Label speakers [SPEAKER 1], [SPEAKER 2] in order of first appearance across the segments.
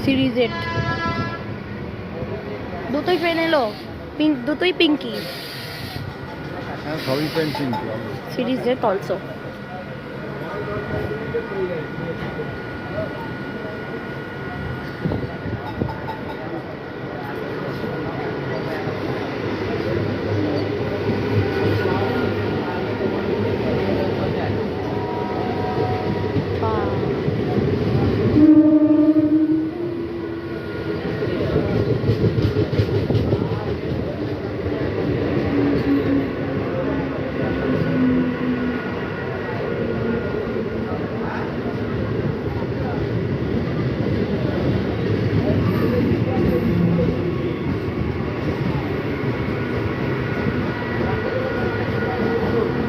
[SPEAKER 1] Series 8 দুটোই pen এলো, দুটোই পিঙ্কি।
[SPEAKER 2] হ্যাঁ সবই painting.
[SPEAKER 1] Series 8 also.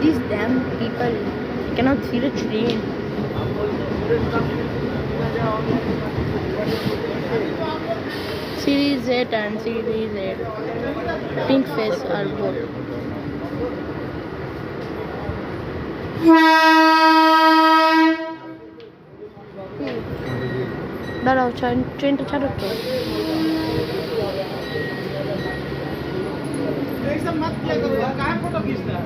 [SPEAKER 1] These damn people cannot see the train. Series 8 and Series 8 pink face are both. দাঁড়াও, ট্রেনটা ছাড়ো তো।
[SPEAKER 3] मत किया करो यार, कहाँ फोटो खींचता है।